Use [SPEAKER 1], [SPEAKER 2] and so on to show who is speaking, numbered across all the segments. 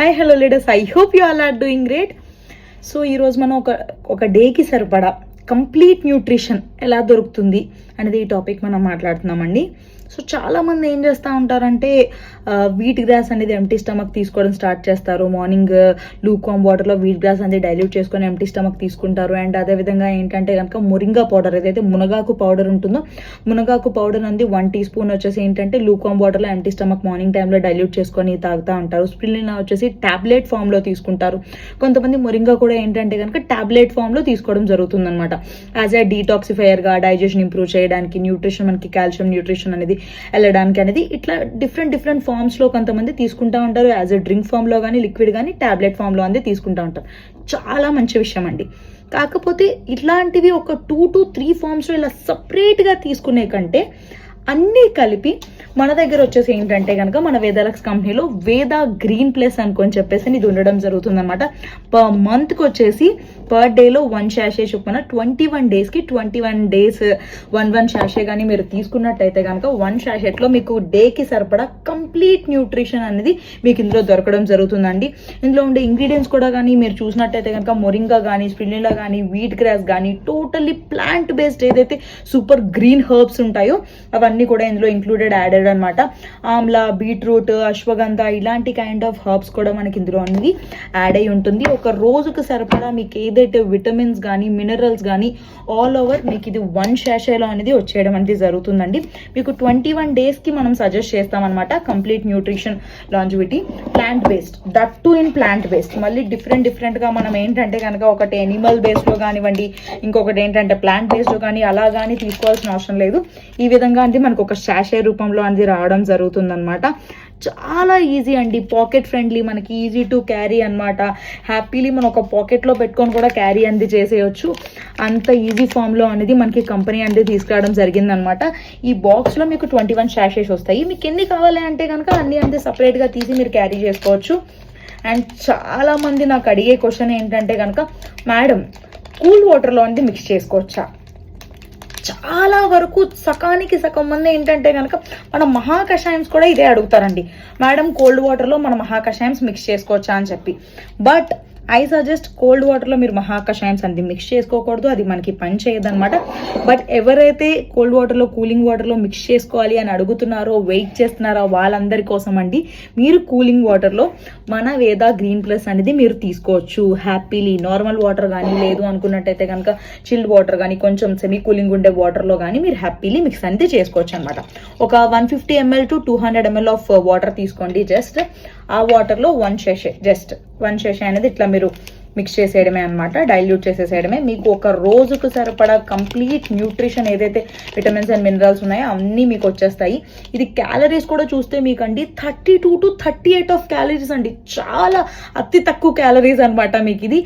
[SPEAKER 1] Hi hello leaders, I hope you all are doing great. So ఈరోజు మనం ఒక డేకి సరిపడా కంప్లీట్ న్యూట్రిషన్ ఎలా దొరుకుతుంది అనేది ఈ టాపిక్ మనం మాట్లాడుతున్నామండి. సో చాలామంది ఏం చేస్తూ ఉంటారంటే వీట్ గ్రాస్ అనేది ఎంటీ స్టమక్ తీసుకోవడం స్టార్ట్ చేస్తారు. మార్నింగ్ లూక్వామ్ వాటర్లో వీట్ గ్రాస్ అనేది డైల్యూట్ చేసుకొని ఎంటీ స్టమక్ తీసుకుంటారు. అండ్ అదేవిధంగా ఏంటంటే కనుక మొరింగా పౌడర్ ఏదైతే మునగాకు పౌడర్ ఉంటుందో, మునగాకు పౌడర్ అనేది 1 టీ స్పూన్ వచ్చేసి ఏంటంటే లూక్వామ్ వాటర్లో ఎంటీ స్టమక్ మార్నింగ్ టైంలో డైల్యూట్ చేసుకొని తాగుతూ ఉంటారు. స్ప్రిలినా వచ్చేసి టాబ్లెట్ ఫామ్లో తీసుకుంటారు. కొంతమంది మొరింగా కూడా ఏంటంటే కనుక టాబ్లెట్ ఫామ్లో తీసుకోవడం జరుగుతుంది అనమాట. యాజ్ ఏ డీటాక్సిఫైయర్గా, డైజెషన్ ఇంప్రూవ్ చేయడానికి, న్యూట్రిషన్ మనకి కాల్షియం న్యూట్రిషన్ అనేది వెళ్ళడానికి అనేది ఇట్లా డిఫరెంట్ ఫార్మ్స్లో కొంతమంది తీసుకుంటూ ఉంటారు. యాజ్ ఎ డ్రింక్ ఫామ్లో కానీ, లిక్విడ్ కానీ, టాబ్లెట్ ఫామ్లో అనేది తీసుకుంటూ ఉంటారు. చాలా మంచి విషయం అండి. కాకపోతే ఇట్లాంటివి ఒక 2 to 3 ఫార్మ్స్లో ఇలా సపరేట్గా తీసుకునే కంటే అన్నీ కలిపి మన దగ్గర వచ్చేసి ఏంటంటే కనుక మన వేదాలక్స్ కంపెనీలో వేద గ్రీన్ ప్లస్ అనుకొని చెప్పేసి ఇది ఉండడం జరుగుతుంది అనమాట. పర్ మంత్కి వచ్చేసి పర్ డేలో 1 శాషే చొప్పున 21 డేస్కి 21 డేస్ 1 శాషే కానీ మీరు తీసుకున్నట్టయితే కనుక 1 శాషెట్లో మీకు డేకి సరిపడా కంప్లీట్ న్యూట్రిషన్ అనేది మీకు ఇందులో దొరకడం జరుగుతుందండి. ఇందులో ఉండే ఇంగ్రీడియంట్స్ కూడా కానీ మీరు చూసినట్టయితే కనుక మొరింగా కానీ, స్పిరులినా కానీ, వీట్ గ్రాస్ కానీ, టోటల్లీ ప్లాంట్ బేస్డ్ ఏదైతే సూపర్ గ్రీన్ హర్బ్స్ ఉంటాయో అవన్నీ కూడా ఇందులో ఇంక్లూడెడ్ యాడెడ్ అనమాట. ఆమ్లా, బీట్రూట్, అశ్వగంధ ఇలాంటి కైండ్ ఆఫ్ హర్బ్స్ కూడా మనకి ఇందులో అనేది యాడ్ అయి ఉంటుంది. ఒక రోజుకు సరిపడా మీకు ఏదైతే విటమిన్స్ కానీ, మినరల్స్ కానీ ఆల్ ఓవర్ మీకు ఇది 1 శాషేలో అనేది వచ్చేయడం అనేది జరుగుతుందండి. మీకు 21 డేస్కి మనం సజెస్ట్ చేస్తామన్నమాట. Complete nutrition longevity plant based, that to in plant based. మళ్ళీ డిఫరెంట్గా మనం ఏంటంటే కనుక ఒకటి ఎనిమల్ బేస్డ్లో కానివ్వండి, ఇంకొకటి ఏంటంటే ప్లాంట్ బేస్డ్లో కానీ అలా కానీ తీసుకోవాల్సిన అవసరం లేదు. ఈ విధంగా అంటే మనకు ఒక శాషే రూపంలో అనేది రావడం జరుగుతుందన్నమాట. చాలా ఈజీ అండి, పాకెట్ ఫ్రెండ్లీ, మనకి ఈజీ టు క్యారీ అనమాట. హ్యాపీలీ మనం ఒక పాకెట్లో పెట్టుకొని కూడా క్యారీ అనేది చేసేయచ్చు. అంత ఈజీ ఫామ్లో అనేది మనకి కంపెనీ అనేది తీసుకురావడం జరిగిందనమాట. ఈ బాక్స్లో మీకు 21 శాషేస్ వస్తాయి. మీకు ఎన్ని కావాలి అంటే కనుక అన్ని అంతే సపరేట్గా తీసి మీరు క్యారీ చేసుకోవచ్చు. అండ్ చాలామంది నాకు అడిగే క్వశ్చన్ ఏంటంటే కనుక, మేడం కూల్ వాటర్లో అనేది మిక్స్ చేసుకోవచ్చా? చాలా వరకు సకానికి సగం మంది ఏంటంటే కనుక మన మహాకషాయమ్స్ కూడా ఇదే అడుగుతారండి, మేడం కోల్డ్ వాటర్లో మన మహాకషాయమ్స్ మిక్స్ చేసుకోవచ్చా అని చెప్పి. బట్ ఐ సజెస్ట్ కోల్డ్ వాటర్లో మీరు మహాకషాయమ్స్ అనేది మిక్స్ చేసుకోకూడదు, అది మనకి పని చేయదనమాట. బట్ ఎవరైతే కోల్డ్ వాటర్లో, కూలింగ్ వాటర్లో మిక్స్ చేసుకోవాలి అని అడుగుతున్నారో, వెయిట్ చేస్తున్నారో వాళ్ళందరి కోసం అండి మీరు కూలింగ్ వాటర్లో మన వేద గ్రీన్ ప్లస్ అనేది మీరు తీసుకోవచ్చు హ్యాపీలీ. నార్మల్ వాటర్ కానీ, లేదు అనుకున్నట్టయితే కనుక చిల్డ్ వాటర్ కానీ, కొంచెం సెమీ కూలింగ్ ఉండే వాటర్లో కానీ మీరు హ్యాపీలీ మిక్స్ అనేది చేసుకోవచ్చు అనమాట. ఒక 150 ml to 200 ml of water తీసుకోండి. జస్ట్ ఆ వాటర్లో 1 శాషే అనేది ఇట్లా మీరు మిక్స్ చేసేయడమే అనమాట, డైల్యూట్ చేసేసేయడమే. మీకు ఒక రోజుకు సరిపడా కంప్లీట్ న్యూట్రిషన్ ఏదైతే విటమిన్స్ అండ్ మినరల్స్ ఉన్నాయో అన్నీ మీకు వచ్చేస్తాయి. ఇది క్యాలరీస్ కూడా చూస్తే మీకండి 32 to 38 ఆఫ్ క్యాలరీస్ అండి. చాలా అతి తక్కువ క్యాలరీస్ అనమాట. మీకు ఇది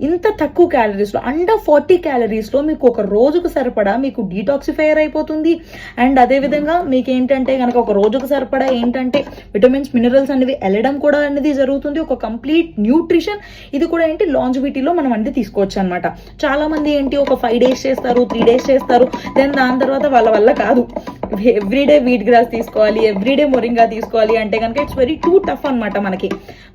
[SPEAKER 1] ఇంత తక్కువ క్యాలరీస్లో, అండర్ 40 క్యాలరీస్లో మీకు ఒక రోజుకు సరిపడా మీకు డీటాక్సిఫైయర్ అయిపోతుంది. అండ్ అదేవిధంగా మీకు ఏంటంటే కనుక ఒక రోజుకు సరిపడా ఏంటంటే విటమిన్స్, మినరల్స్ అనేవి వెళ్ళడం కూడా అనేది జరుగుతుంది. ఒక కంప్లీట్ న్యూట్రిషన్ ఇది కూడా ఏంటి లాంజివిటీలో మనం అనేది తీసుకోవచ్చు అనమాట. చాలా మంది ఏంటి ఒక 5 days చేస్తారు, 3 days చేస్తారు, దెన్ దాని తర్వాత వాళ్ళ వల్ల కాదు, ఎవ్రీడే వీట్ గ్రాస్ తీసుకోవాలి, ఎవ్రీడే మొరింగా తీసుకోవాలి అంటే కనుక ఇట్స్ వెరీ టూ టఫ్ అనమాట మనకి.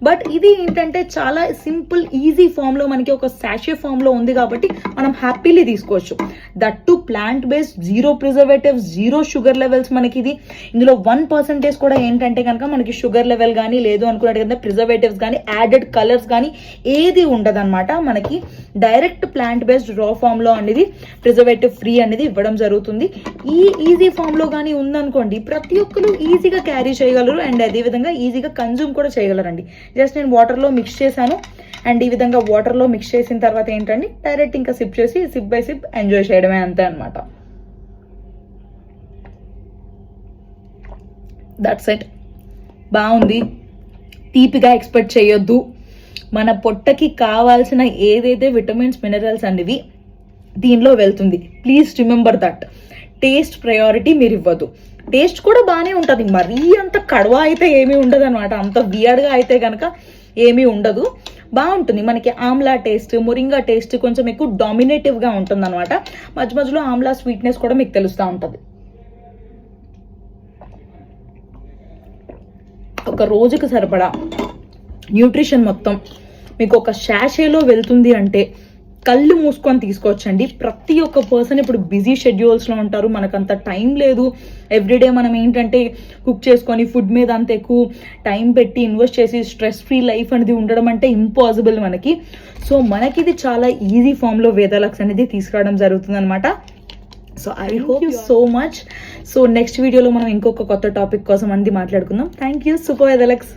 [SPEAKER 1] బట్ ఇది ఏంటంటే చాలా సింపుల్ ఈజీ ఫామ్లో మనకి ఒక శాషే ఫామ్లో ఉంది కాబట్టి మనం హ్యాపీలీ తీసుకోవచ్చు. That to plant based, 0 preservatives, 0 sugar levels. మనకి ఇది ఇందులో 1% కూడా ఏంటంటే కనుక మనకి షుగర్ లెవెల్ కానీ, లేదు అనుకున్నట్టు కదా ప్రిజర్వేటివ్స్ కానీ, యాడెడ్ కలర్స్ కానీ ఏది ఉండదు అనమాట. మనకి డైరెక్ట్ ప్లాంట్ బేస్డ్ రా ఫామ్ లో అనేది ప్రిజర్వేటివ్ ఫ్రీ అనేది ఇవ్వడం జరుగుతుంది. ఈ ఈజీ ఫామ్ లో కానీ ఉందనుకోండి ప్రతి ఒక్కరు ఈజీగా క్యారీ చేయగలరు. అండ్ అదే విధంగా ఈజీగా కన్జ్యూమ్ కూడా చేయగలరండి. జస్ట్ నేను వాటర్లో మిక్స్ చేశాను, అండ్ ఈ విధంగా వాటర్లో మిక్స్ చేసిన తర్వాత ఏంటండి డైరెక్ట్ ఇంకా సిప్ చేసి సిప్ బై సిప్ ఎంజాయ్ చేయడమే అంతే అనమాట. That's it. బాగుంది, తీపిగా ఎక్స్పెక్ట్ చేయొద్దు. మన పొట్టకి కావాల్సిన ఏదైతే విటమిన్స్, మినరల్స్ అనేవి దీనిలో వెళ్తుంది. Please remember that. Taste priority మీరు ఇవ్వద్దు. టేస్ట్ కూడా బాగానే ఉంటుంది, మరీ అంత కడవ అయితే ఏమీ ఉండదు అనమాట. అంత వియర్డ్గా అయితే కనుక ఏమీ ఉండదు, బాగుంటుంది. మనకి ఆమ్లా టేస్ట్, మొరింగా టేస్ట్ కొంచెం ఎక్కువ డామినేటివ్గా ఉంటుంది అనమాట. మధ్య మధ్యలో ఆమ్లా స్వీట్నెస్ కూడా మీకు తెలుస్తూ ఉంటుంది. ఒక రోజుకు సరిపడా న్యూట్రిషన్ మొత్తం మీకు ఒక శాషేలో వెళ్తుంది అంటే కళ్ళు మూసుకొని తీసుకోవచ్చండి. ప్రతి ఒక్క పర్సన్ ఇప్పుడు బిజీ షెడ్యూల్స్లో ఉంటారు, మనకంత టైం లేదు. ఎవ్రీడే మనం ఏంటంటే కుక్ చేసుకొని ఫుడ్ మీద అంత ఎక్కువ టైం పెట్టి ఇన్వెస్ట్ చేసి స్ట్రెస్ ఫ్రీ లైఫ్ అనేది ఉండడం అంటే ఇంపాసిబుల్ మనకి. సో మనకి ఇది చాలా ఈజీ ఫామ్లో వేదాలక్స్ అనేది తీసుకురావడం జరుగుతుంది అనమాట. So I hope you so much. So next వీడియోలో మనం ఇంకొక కొత్త టాపిక్ కోసం అనేది మాట్లాడుకుందాం. Thank you. సూపర్ వేదాలక్స్.